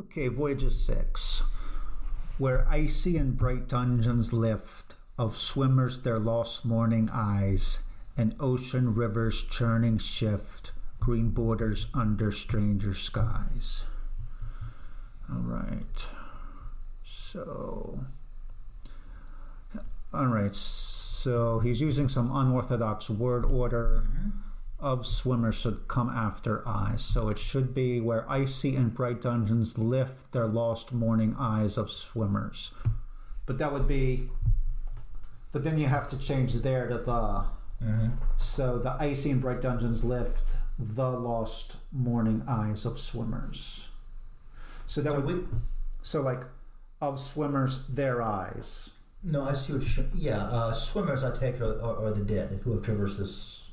Okay, Voyages 6. Where icy and bright dungeons lift, of swimmers their lost morning eyes, and ocean rivers churning shift, green borders under stranger skies. Alright, so he's using some unorthodox word order. Of swimmers should come after eyes. So it should be where icy and bright dungeons lift their lost morning eyes of swimmers. But that would be... But then you have to change there to the... So the icy and bright dungeons lift the lost morning eyes of swimmers. So that would be... So like, of swimmers, their eyes. No, I see what swimmers, I take it, are the dead who have traversed this...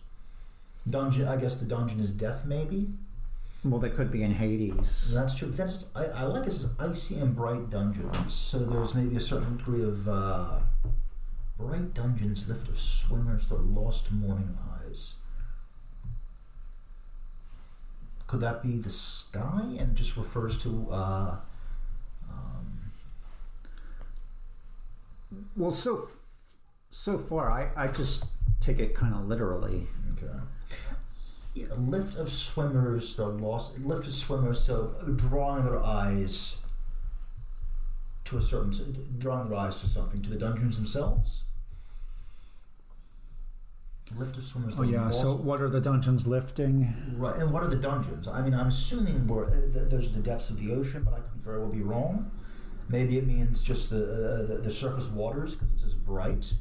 dungeon. I guess the dungeon is death, maybe. Well, they could be in Hades. That's true. I like it as icy and bright dungeons. So there's maybe a certain degree of bright dungeons lift of swimmers their lost morning eyes. Could that be the sky? And it just refers to. Well, so far, I just take it kind of literally. Okay. Yeah, lift of swimmers, they're lost. Lift of swimmers, so drawing their eyes to something, to the dungeons themselves. Lift of swimmers. Lost. So what are the dungeons lifting? Right, and what are the dungeons? I mean, I'm assuming those are the depths of the ocean, but I could very well be wrong. Maybe it means just the surface waters because it says bright.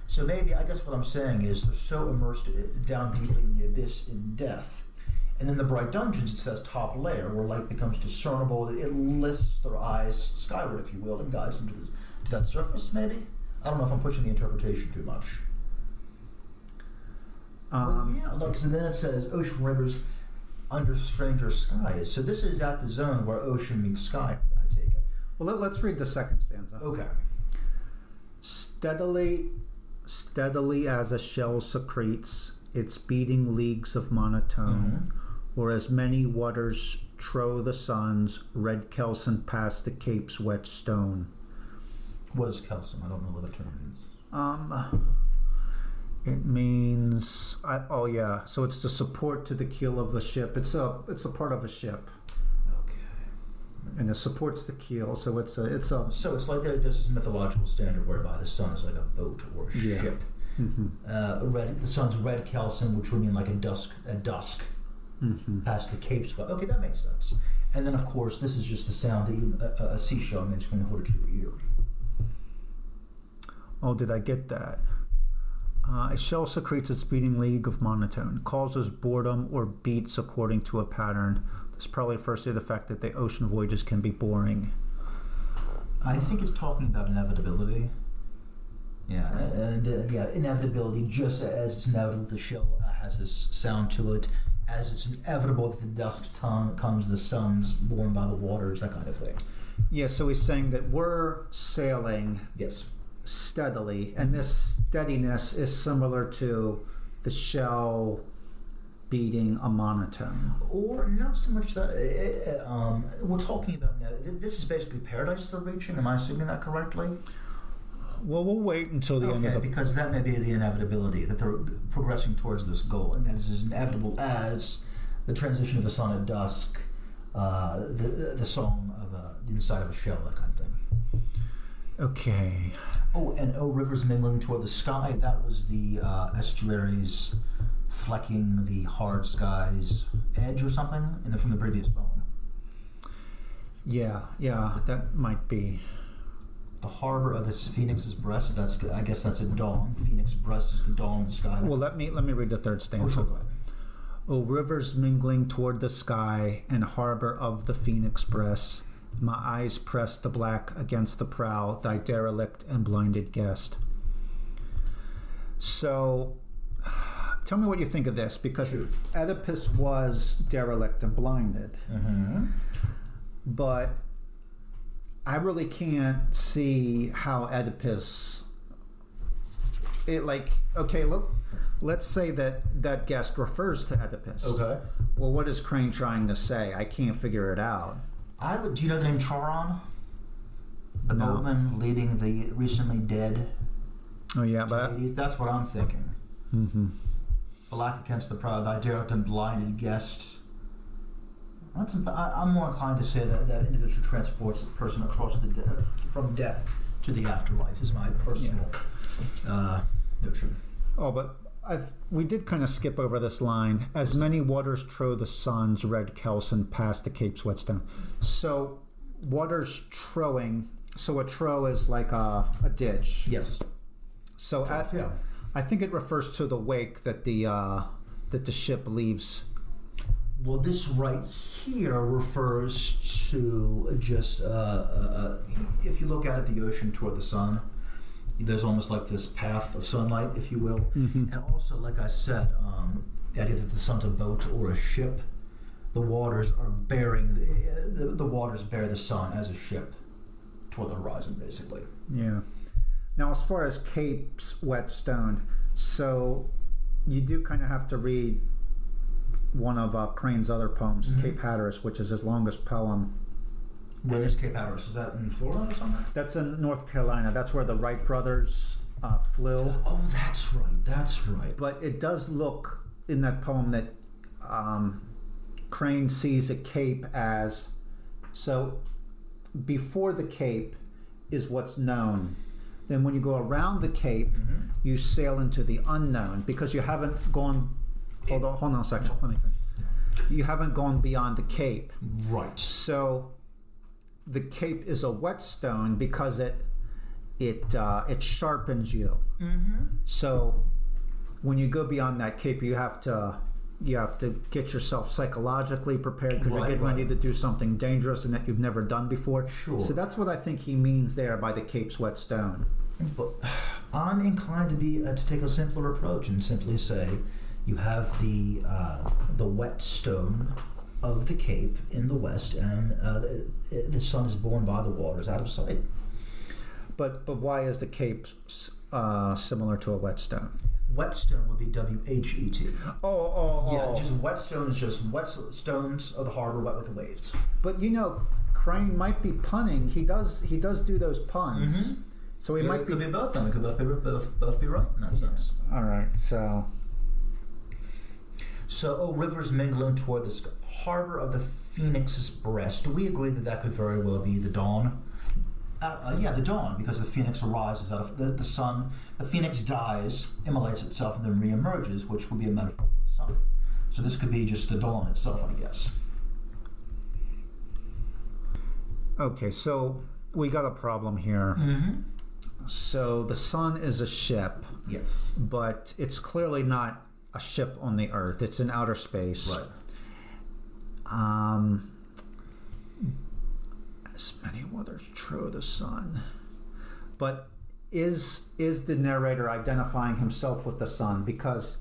So maybe, I guess what I'm saying is they're so immersed down deeply in the abyss in death. And in the bright dungeons, it's that top layer where light becomes discernible. It lifts their eyes skyward, if you will, and guides them to that surface, maybe? I don't know if I'm pushing the interpretation too much. So then it says ocean rivers under stranger skies. So this is at the zone where ocean meets sky, I take it. Well, let's read the second stanza. Okay. Steadily as a shell secretes its beating leagues of monotone, or as many waters trow the sun's red kelson past the cape's wet stone. What is kelson? I don't know what the term means. It means so it's the support to the keel of the ship. It's a part of a ship. And it supports the keel, so it's like there's this mythological standard whereby the sun is like a boat or a ship. The sun's red kelson, which would mean like a dusk, past the capes. Okay, that makes sense. And then, of course, this is just the sound that a seashell makes when you hold it to your ear. Oh, did I get that? A shell secretes its beating league of monotone, causes boredom or beats according to a pattern. This probably refers to the fact that the ocean voyages can be boring. I think it's talking about inevitability. Yeah, inevitability, just as it's inevitable the shell has this sound to it, as it's inevitable that the dusk comes, the sun's born by the waters, that kind of thing. Yeah, so he's saying that we're sailing steadily, and this steadiness is similar to the shell beating a monotone. Or not so much that... we're talking about now... This is basically paradise they're reaching. Am I assuming that correctly? Well, we'll wait until the end of the... because that may be the inevitability, that they're progressing towards this goal, and that is as inevitable as the transition of the sun at dusk, the song of the inside of a shell, that kind of thing. Okay. Oh, and rivers mingling toward the sky, that was the estuaries flecking the hard sky's edge or something from the previous poem. Yeah, that might be. The harbor of this phoenix's breast, I guess that's a dawn. Phoenix breast is the dawn of the sky. Well, let me read the third stanza. Oh, sure, go ahead. O rivers mingling toward the sky and harbor of the phoenix breast, my eyes press the black against the prow, thy derelict and blinded guest. So, tell me what you think of this, because Oedipus was derelict and blinded. But I really can't see how Oedipus... let's say that guest refers to Oedipus. Okay. Well, what is Crane trying to say? I can't figure it out. Do you know the name Choron? The No. boatman leading the recently dead. Oh yeah, but Ladies? That's what I'm thinking. mm-hmm. Black against the proud, thy derelict and blinded guest. I'm more inclined to say that individual transports the person across from death to the afterlife is my personal notion. Oh, but we did kind of skip over this line. As many waters trow the sun's red kelson past the Cape's whetstone. So, waters trowing. So a trow is like a ditch. Yes. So I think it refers to the wake that the ship leaves. Well, this right here refers to just if you look out at the ocean toward the sun, there's almost like this path of sunlight, if you will. Mm-hmm. And also, like I said, the idea that the sun's a boat or a ship, the waters are bearing the waters bear the sun as a ship toward the horizon, basically. Yeah. Now, as far as Cape's whetstone, so you do kind of have to read one of Crane's other poems, Mm-hmm. Cape Hatteras, which is his longest poem. Where is Cape Hatteras? Is that in Florida or something? That's in North Carolina. That's where the Wright brothers flew. Oh, that's right. That's right. But it does look in that poem that Crane sees a cape as, so before the cape is what's known. Then when you go around the cape, Mm-hmm. you sail into the unknown because you haven't gone. Hold on a second. Let me finish. You haven't gone beyond the cape. Right. So the cape is a whetstone because it sharpens you. Mm-hmm. So when you go beyond that cape, you have to get yourself psychologically prepared because you're getting ready to do something dangerous and that you've never done before. Sure. So that's what I think he means there by the cape's whetstone. But I'm inclined to take a simpler approach and simply say you have the whetstone of the cape in the west, and the sun is born by the waters out of sight. But why is the cape similar to a whetstone? Whetstone would be WHET. Oh. Yeah, just whetstone is just whetstones of the harbor wet with the waves. But Crane might be punning. He does do those puns. Mm-hmm. So he might could be both. Then it could both be right in that sense. All right. So, oh, rivers mingling toward the harbor of the phoenix's breast. Do we agree that could very well be the dawn? The dawn, because the phoenix arises out of the sun. The phoenix dies, immolates itself, and then reemerges, which would be a metaphor for the sun. So this could be just the dawn itself, I guess. okay. So we got a problem here. Mm-hmm. So the sun is a ship, Yes. but it's clearly not a ship on the Earth. It's in outer space. Right. As many waters trow the sun. But is the narrator identifying himself with the sun? Because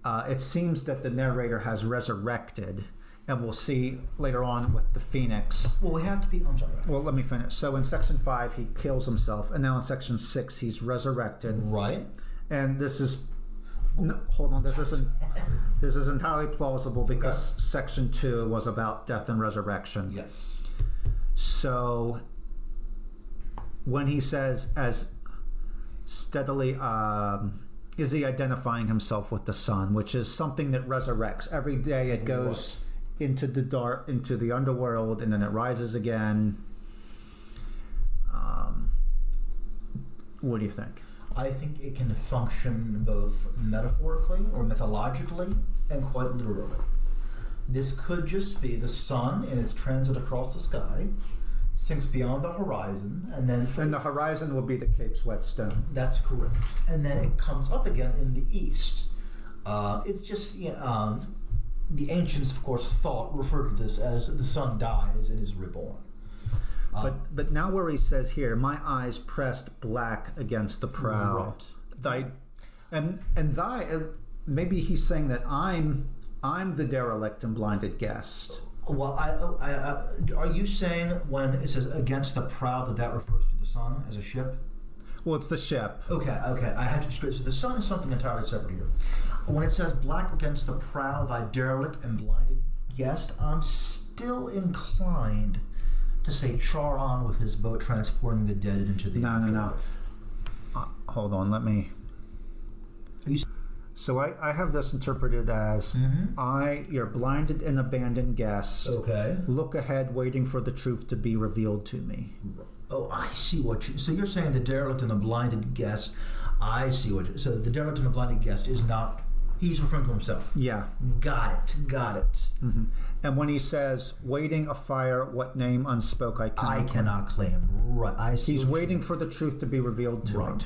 it seems that the narrator has resurrected, and we'll see later on with the phoenix. Well, we have to be. I'm sorry. Well, let me finish. So in section 5, he kills himself, and now in section 6, he's resurrected. Right. And this is hold on. This is entirely plausible because section 2 was about death and resurrection. Yes. So when he says as steadily, is he identifying himself with the sun, which is something that resurrects every day? It goes into the dark, into the underworld, and then it rises again. What do you think? I think it can function both metaphorically or mythologically and quite literally. This could just be the sun in its transit across the sky, sinks beyond the horizon, and then... And the horizon will be the Cape's whetstone. That's correct. And then it comes up again in the east. It's just... the ancients, of course, referred to this as the sun dies and is reborn. But now where he says here, my eyes pressed black against the prow. Right. Thy maybe he's saying that I'm the derelict and blinded guest. Well, are you saying when it says against the prow that refers to the sun as a ship? Well, it's the ship. Okay. I have to straight. So the sun is something entirely separate here. When it says black against the prow, thy derelict and blinded guest, I'm still inclined to say Charon with his boat transporting the dead into the afterlife. Hold on, let me... So I have this interpreted as, you're blinded and abandoned guest. Okay. Look ahead, waiting for the truth to be revealed to me. Oh, I see what you... So you're saying the derelict and the blinded guest. I see what you... So the derelict and the blinded guest is not... He's referring to himself. Yeah. Got it. Mm-hmm. And when he says, waiting a fire, what name unspoke I cannot claim. Right. I see. He's waiting for the truth to be revealed to him.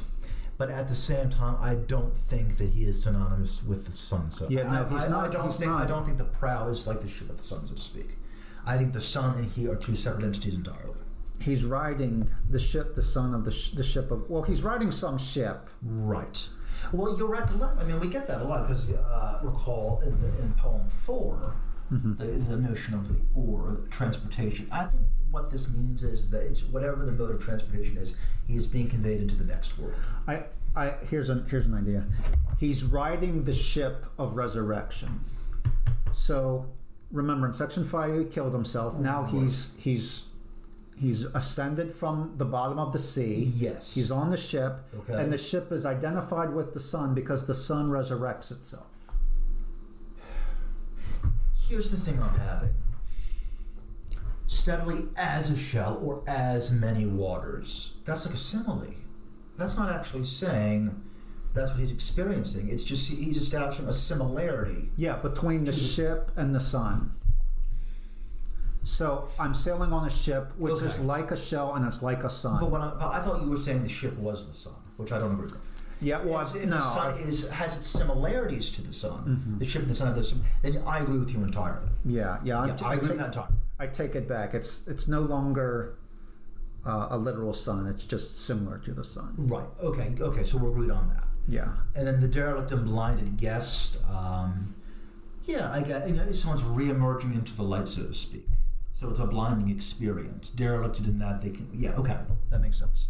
But at the same time, I don't think that he is synonymous with the sun. So yeah, no, he's not. I don't think the prow is like the ship of the sun, so to speak. I think the sun and he are two separate entities entirely. He's riding the ship, the son of the ship of... Well, he's riding some ship. Right. Well, you recollect... I mean, we get that a lot because recall in poem 4, the notion of the oar, the transportation. I think what this means is that it's whatever the mode of transportation is, he is being conveyed into the next world. Here's an idea. He's riding the ship of resurrection. So remember, in section 5, he killed himself. Now he's ascended from the bottom of the sea. Yes. He's on the ship, and the ship is identified with the sun because the sun resurrects itself. Here's the thing I'm having. Steadily as a shell or as many waters. That's like a simile. That's not actually saying that's what he's experiencing. It's just he's establishing a similarity. Yeah, between the ship and the sun. So I'm sailing on a ship which is like a shell and it's like a sun. But I thought you were saying the ship was the sun, which I don't agree with. Yeah, well, if the sun has its similarities to the sun, the ship and the sun, then I agree with you entirely. Yeah, I agree with that entirely. I take it back. It's no longer a literal sun. It's just similar to the sun. Right. Okay. So we're agreed on that. Yeah. And then the derelict and blinded guest. I get. Someone's re-emerging into the light, so to speak. So it's a blinding experience. Derelicted in that they can. Yeah. Okay. That makes sense.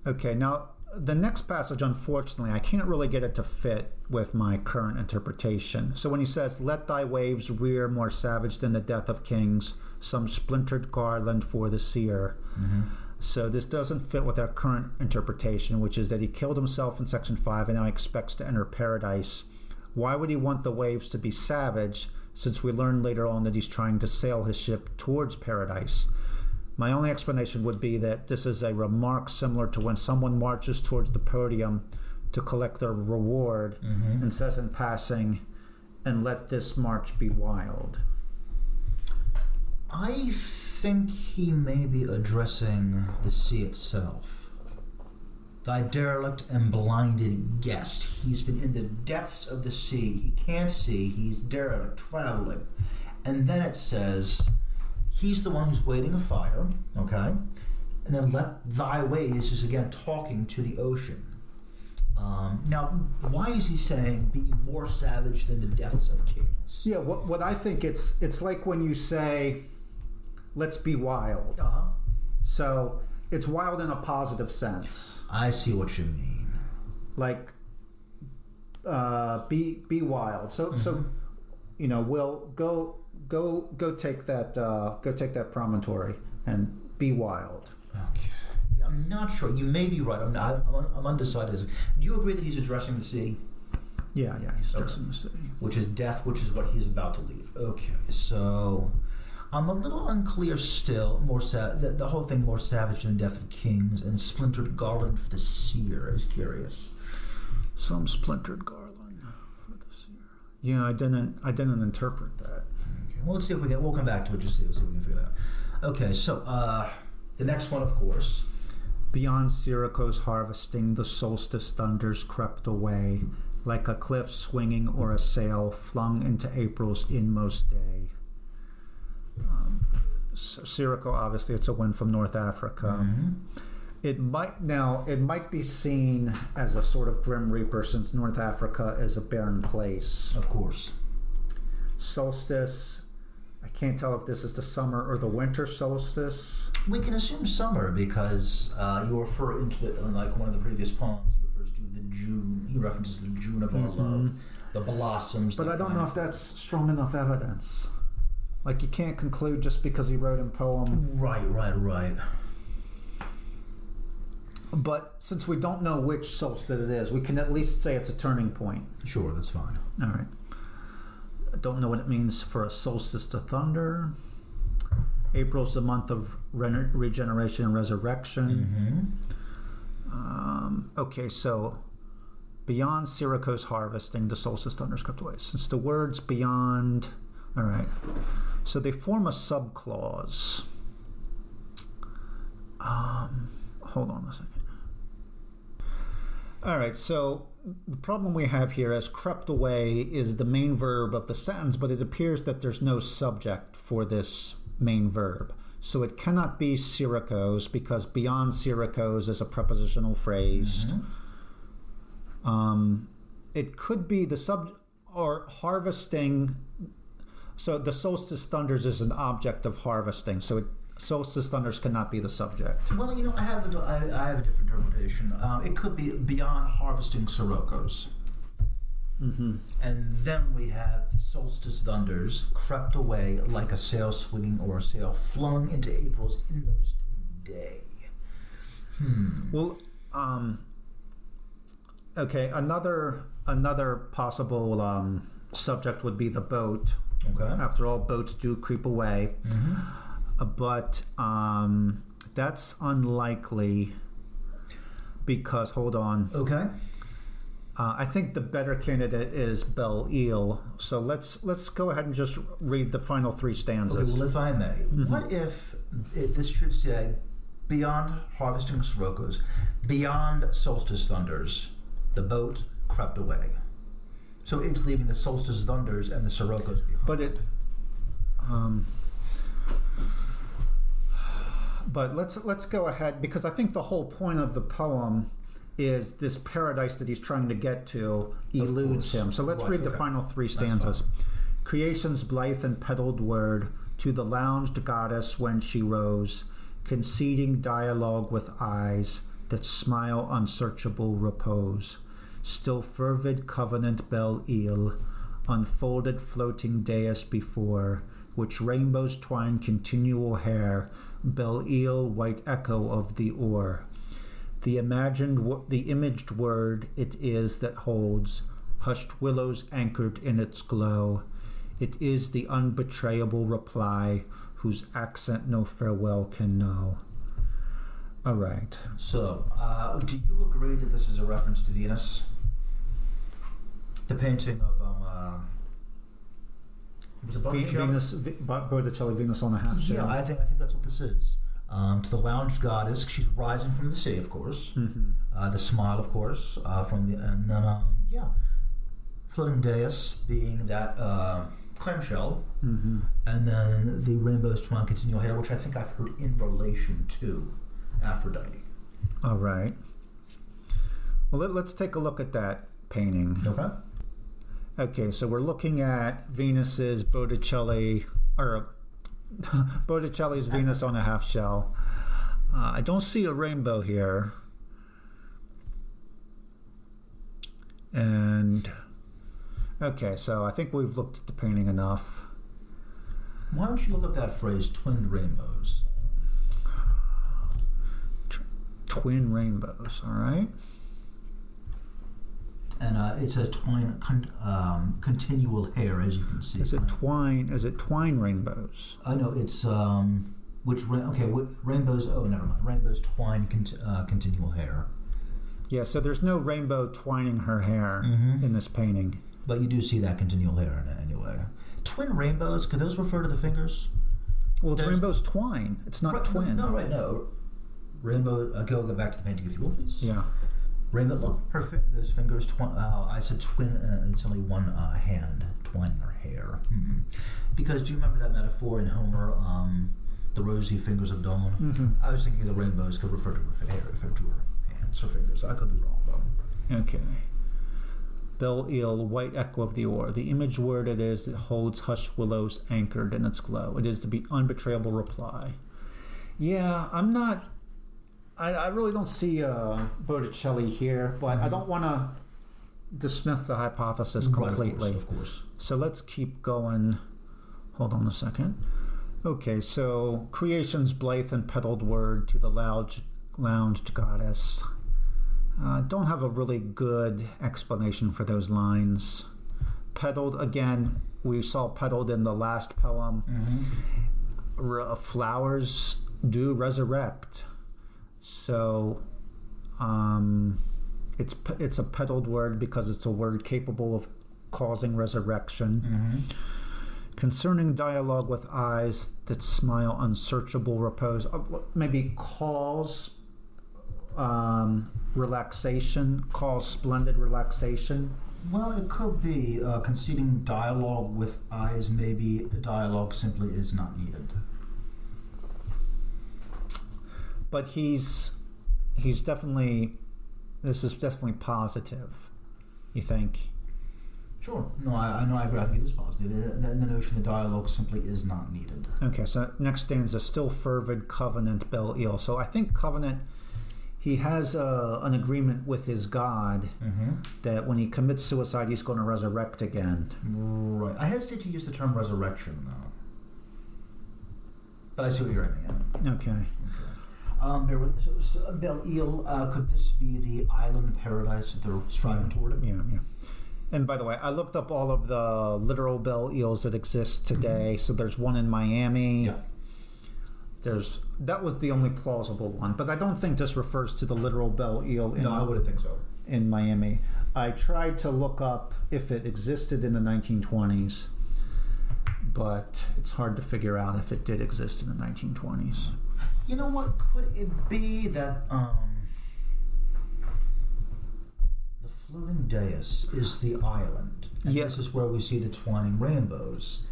Okay. Now the next passage, unfortunately, I can't really get it to fit with my current interpretation. So when he says, "Let thy waves rear more savage than the death of kings, some splintered garland for the seer." So this doesn't fit with our current interpretation, which is that he killed himself in section 5 and now expects to enter paradise. Why would he want the waves to be savage, since we learn later on that he's trying to sail his ship towards paradise? My only explanation would be that this is a remark similar to when someone marches towards the podium to collect their reward and says in passing, "And let this march be wild." I think he may be addressing the sea itself. Thy derelict and blinded guest. He's been in the depths of the sea. He can't see. He's derelict, traveling. And then it says, he's the one who's waiting a fire, okay? And then let thy waves is again talking to the ocean. Now, why is he saying be more savage than the deaths of kings? Yeah, what I think it's like when you say, let's be wild. So it's wild in a positive sense. I see what you mean. Like, be wild. So we'll go take that promontory and be wild. Okay. Yeah, I'm not sure. You may be right. I'm undecided. Do you agree that he's addressing the sea? Yeah, he's addressing the sea. Which is death, which is what he's about to leave. Okay, so I'm a little unclear still. The whole thing more savage than the death of kings and splintered garland for the seer is curious. Some splintered garland for the seer. Yeah, I didn't interpret that. Okay. Well, let's see if we'll come back to it. Just see if we can figure that out. Okay, so the next one, of course. Beyond Syracuse harvesting, the solstice thunders crept away, like a cliff swinging or a sail flung into April's inmost day. So Sirocco, obviously, it's a wind from North Africa. It might be seen as a sort of grim reaper, since North Africa is a barren place. Of course. Solstice, I can't tell if this is the summer or the winter solstice. We can assume summer because you refer into it, like one of the previous poems. He refers to the June. He references the June of our love, the blossoms. But I don't know if that's strong enough evidence. Like, you can't conclude just because he wrote a poem. Right. But since we don't know which solstice it is, we can at least say it's a turning point. Sure, that's fine. All right. I don't know what it means for a solstice to thunder. April's the month of regeneration and resurrection. Okay, so beyond Syracuse harvesting, the solstice thunders crept away. Since the words beyond... All right. So they form a subclause. Hold on a second. All right, so the problem we have here as crept away is the main verb of the sentence, but it appears that there's no subject for this main verb. So it cannot be Syracuse because beyond Syracuse is a prepositional phrase. It could be the or harvesting. So the solstice thunders is an object of harvesting. So solstice thunders cannot be the subject. Well, I have a different interpretation. It could be beyond harvesting Sirocco's. And then we have the solstice thunders crept away like a sail swinging or a sail flung into April's inmost day. Well, okay. Another possible subject would be the boat. Okay. After all, boats do creep away. But that's unlikely because, hold on. Okay. I think the better candidate is Belle-Île. So let's go ahead and just read the final three stanzas. Okay, well, if I may, what if this should say, beyond harvesting Sirocco's, beyond solstice thunders, the boat crept away. So it's leaving the solstice thunders and the Sirocco's behind. But let's go ahead, because I think the whole point of the poem is this paradise that he's trying to get to eludes him. So let's read the final three stanzas. Creation's blithe and petaled word to the lounged goddess when she rose, conceding dialogue with eyes that smile unsearchable repose. Still fervid covenant Belle-Île, unfolded floating dais before, which rainbows twine continual hair, Belle-Île, white echo of the oar. The imaged word it is that holds hushed willows anchored in its glow. It is the unbetrayable reply whose accent no farewell can know. All right. So, do you agree that this is a reference to Venus? The painting of was it Botticelli, Venus on a Half Shell. Yeah, I think that's what this is. To the lounged goddess, she's rising from the sea, of course. The smile, of course, and then floating dais being that clamshell, and then the rainbow's twine continual hair, which I think I've heard in relation to Aphrodite. All right. Well, let's take a look at that painting. Okay, so we're looking at Venus's Botticelli's Venus on a Half Shell. I don't see a rainbow here. And okay, so I think we've looked at the painting enough. Why don't you look up that phrase, twinned rainbows? Twin rainbows, all right. And it says twine, continual hair, as you can see. Is it twine rainbows? No, it's rainbows. Oh, never mind. Rainbows twine continual hair. Yeah, so there's no rainbow twining her hair in this painting. But you do see that continual hair in it anyway. Twin rainbows, could those refer to the fingers? Well, it's rainbows twine. It's not twin. No. Rainbow. Go back to the painting, if you will, please. Yeah. Rainbow. Look, those fingers. I said twin. It's only one hand twining her hair. Because do you remember that metaphor in Homer? The rosy fingers of dawn. I was thinking the rainbows could refer to her hair, refer to her hands or fingers. I could be wrong though. Okay. Belle-Île, white echo of the oar. The image word it is that holds hushed willows anchored in its glow. It is to be unbetrayable reply. Yeah, I'm not. I really don't see Botticelli here, but I don't want to dismiss the hypothesis completely. Right, of course. So let's keep going. Hold on a second. Okay, so creation's blithe and petaled word to the lounged goddess. Don't have a really good explanation for those lines. Petaled, again, we saw petaled in the last poem. Flowers do resurrect. So it's a petaled word because it's a word capable of causing resurrection. Concerning dialogue with eyes that smile unsearchable repose, maybe calls relaxation, calls splendid relaxation. Well, it could be conceding dialogue with eyes. Maybe dialogue simply is not needed. But he's definitely, this is definitely positive, you think? Sure. No, I agree. I think it is positive. The notion that dialogue simply is not needed. Okay, so next stanza, still fervid covenant Bel-Il. So I think covenant, he has an agreement with his God that when he commits suicide, he's going to resurrect again. Right. I hesitate to use the term resurrection, though. But I see what you're aiming at. Okay. So Bel-Il, could this be the island paradise that they're striving toward? Yeah. And by the way, I looked up all of the literal Bel-Ils that exist today. So there's one in Miami. Yeah. That was the only plausible one, but I don't think this refers to the literal Bel-Il. No, I wouldn't think so. In Miami, I tried to look up if it existed in the 1920s, but it's hard to figure out if it did exist in the 1920s. You know what? Could it be that the floating dais is the island, and this is where we see the twining rainbows?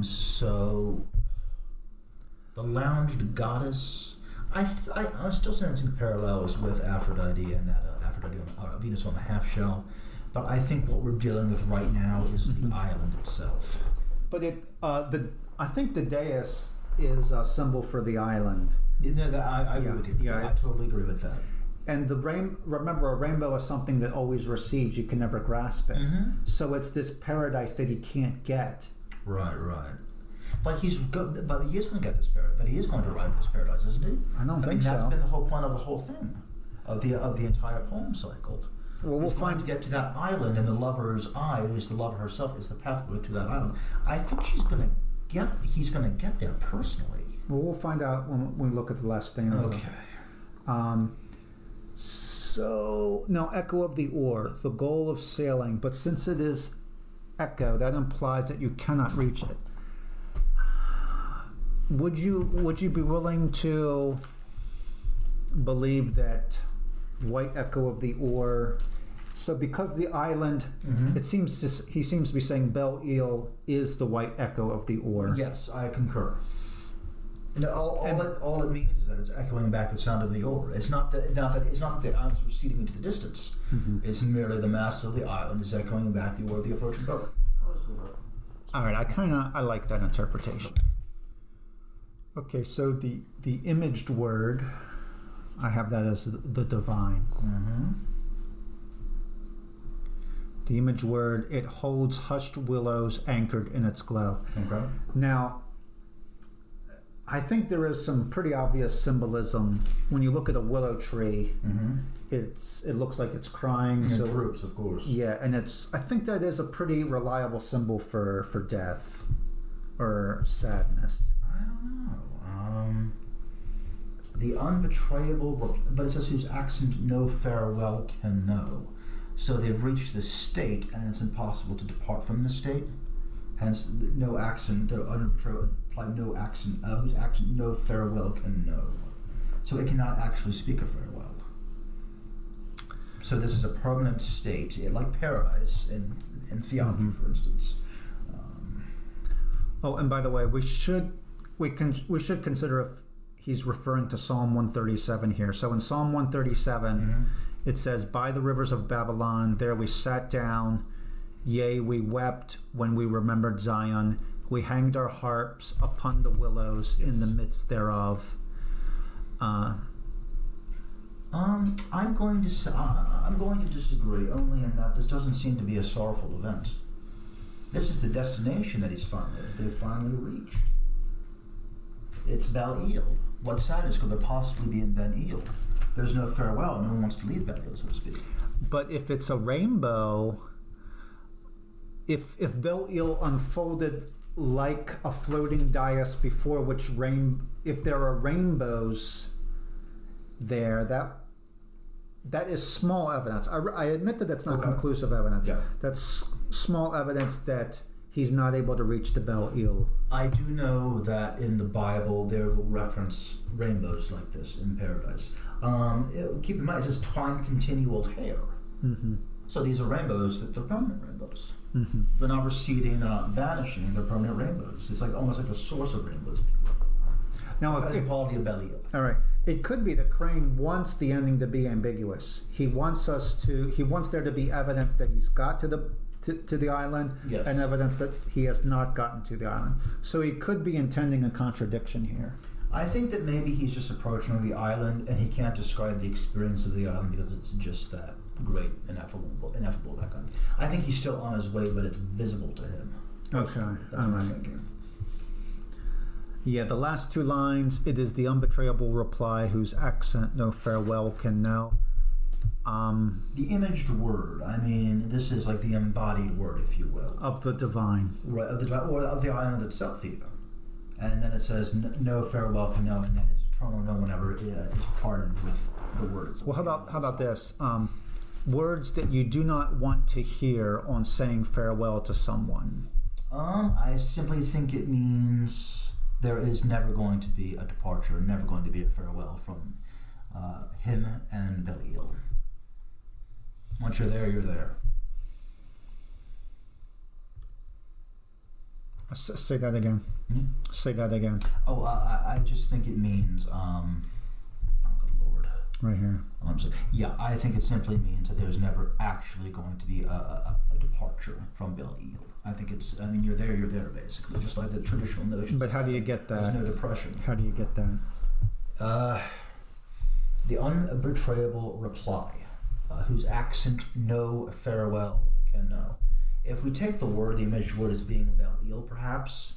So the lounged goddess. I'm still sensing parallels with Aphrodite and that Aphrodite on Venus on the half shell, but I think what we're dealing with right now is the island itself. But I think the dais is a symbol for the island. I agree with you. Yeah, I totally agree with that. And remember, a rainbow is something that always recedes. You can never grasp it. So it's this paradise that he can't get. Right. But he is going to get this paradise. But he is going to arrive at this paradise, isn't he? I think so. That's been the whole point of the whole thing, of the entire poem cycle. Well, we'll find to get to that island, and the lover's eye, who's the lover herself, is the pathway to that island. I think he's going to get there personally. Well, we'll find out when we look at the last stanza. Okay. So now, echo of the oar, the goal of sailing. But since it is echo, that implies that you cannot reach it. Would you be willing to believe that white echo of the oar? So because the island, he seems to be saying Bel-Il is the white echo of the oar. Yes, I concur. And all it means is that it's echoing back the sound of the oar. It's not that the island's receding into the distance. It's merely the mass of the island is echoing back the oar of the approaching boat. All right, I like that interpretation. Okay, so the imaged word, I have that as the divine. The imaged word, it holds hushed willows anchored in its glow. Okay. Now, I think there is some pretty obvious symbolism when you look at a willow tree. It looks like it's crying. And it droops, of course. Yeah, and I think that is a pretty reliable symbol for death or sadness. I don't know. The unbetrayable, but it says whose accent no farewell can know. So they've reached the state, and it's impossible to depart from the state. Hence, no accent, the unbetrayable imply no accent, whose accent no farewell can know. So it cannot actually speak a farewell. So this is a permanent state, like paradise in theology, for instance. Oh, and by the way, we should consider if he's referring to Psalm 137 here. So in Psalm 137, it says, "By the rivers of Babylon, there we sat down. Yea, we wept when we remembered Zion. We hanged our harps upon the willows in the midst thereof." I'm going to disagree, only in that this doesn't seem to be a sorrowful event. This is the destination that they've finally reached. It's Bel-El. What sadness could there possibly be in Ben-El? There's no farewell. No one wants to leave Bel-El, so to speak. But if it's a rainbow, if Bel-El unfolded like a floating dais before which if there are rainbows there, that is small evidence. I admit that that's not conclusive evidence. Yeah. That's small evidence that he's not able to reach the Bel-El. I do know that in the Bible there will reference rainbows like this in paradise. Keep in mind, it says twine continual hair. Mm-hmm. So these are rainbows that they're permanent rainbows. Mm-hmm. They're not receding, they're not vanishing, they're permanent rainbows. It's like almost like the source of rainbows. Now, as a quality of Bel-El. All right. It could be that Crane wants the ending to be ambiguous. He wants there to be evidence that he's got to the island, yes, and evidence that he has not gotten to the island. So he could be intending a contradiction here. I think that maybe he's just approaching the island and he can't describe the experience of the island because it's just that great, ineffable, that kind of thing. I think he's still on his way, but it's visible to him. Okay. That's my thinking. Yeah, the last two lines, it is the unbetrayable reply whose accent no farewell can know. The imaged word, I mean, this is like the embodied word, if you will. Of the divine. Right, or of the island itself, even. And then it says, no farewell can know, and then it's eternal, no one ever is parted with the words. Well, how about this? Words that you do not want to hear on saying farewell to someone. I simply think it means there is never going to be a departure, never going to be a farewell from him and Bel-El. Once you're there, you're there. Say that again. Say that again. Oh, I just think it means, oh, good Lord. Right here. Yeah, I think it simply means that there's never actually going to be a departure from Bel-El. I think you're there, basically, just like the traditional notion. But how do you get that? There's no depression. How do you get that? The unbetrayable reply, whose accent no farewell can know. If we take the imaged word as being Bel-El, perhaps,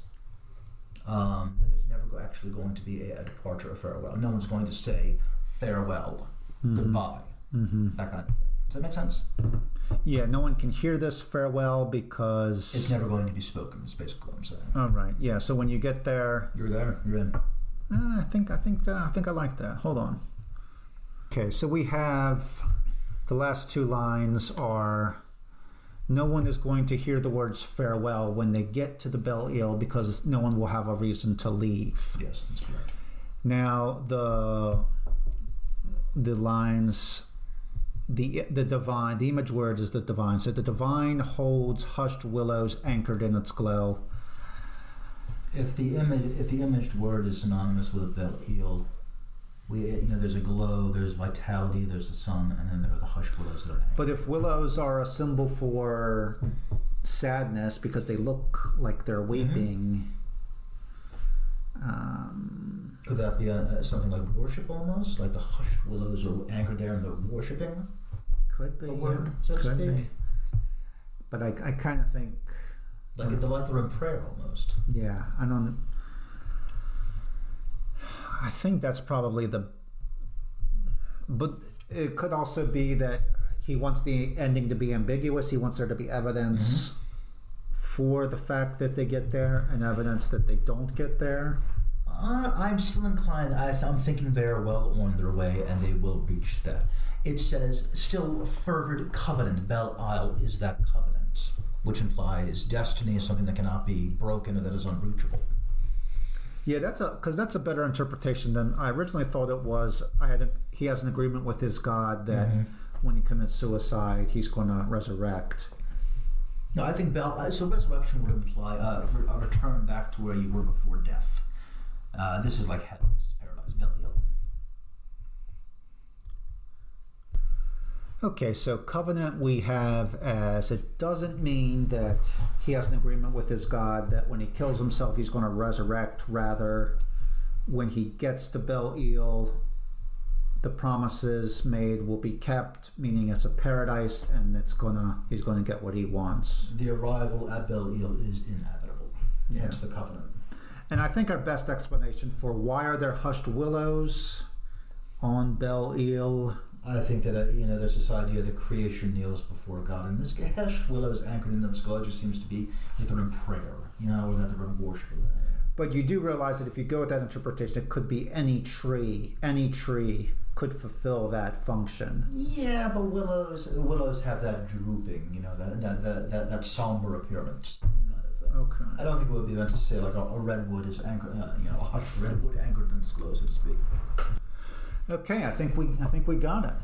then there's never actually going to be a departure or farewell. No one's going to say farewell, goodbye, that kind of thing. Does that make sense? Yeah, no one can hear this farewell because it's never going to be spoken. Is basically what I'm saying. All right. Yeah. So when you get there, you're in. I think I like that. Hold on. Okay. So we have the last two lines are. No one is going to hear the words farewell when they get to the Bel-El because no one will have a reason to leave. Yes, that's correct. Now the lines, the divine, the image word is the divine. So the divine holds hushed willows anchored in its glow. If the imaged word is synonymous with Bel-El, there's a glow, there's vitality, there's the sun, and then there are the hushed willows that are anchored. But if willows are a symbol for sadness because they look like they're weeping, could that be something like worship almost? Like the hushed willows are anchored there and they're worshiping? Could be. The word, so to speak. Be. But I kind of think... Like they're in prayer almost. Yeah, I think that's probably but it could also be that he wants the ending to be ambiguous. He wants there to be evidence for the fact that they get there and evidence that they don't get there. I'm still inclined. I'm thinking they are well on their way and they will reach that. It says, still fervid covenant, Bel-El is that covenant, which implies destiny is something that cannot be broken or that is unreachable. Yeah, that's a better interpretation than I originally thought it was. He has an agreement with his God that when he commits suicide, he's going to resurrect. No, I think so resurrection would imply a return back to where you were before death. This is like heaven. This is paradise. Bel-El. Okay, so covenant we have as it doesn't mean that he has an agreement with his God that when he kills himself he's going to resurrect. Rather, when he gets to Bel-El, the promises made will be kept, meaning it's a paradise, and he's gonna get what he wants. The arrival at Belle-Île is inevitable. Yeah. Hence the covenant. And I think our best explanation for why are there hushed willows on Belle-Île. I think that there's this idea that creation kneels before God, and this hushed willows anchored in the sky just seems to be that they're in prayer, or that they're in worship. But you do realize that if you go with that interpretation, it could be any tree. Any tree could fulfill that function. Yeah, but willows have that drooping, that somber appearance. Kind of thing. Okay. I don't think it would be meant to say like a redwood is anchored, a hushed redwood anchored in its glow, so to speak. Okay, I think we got it.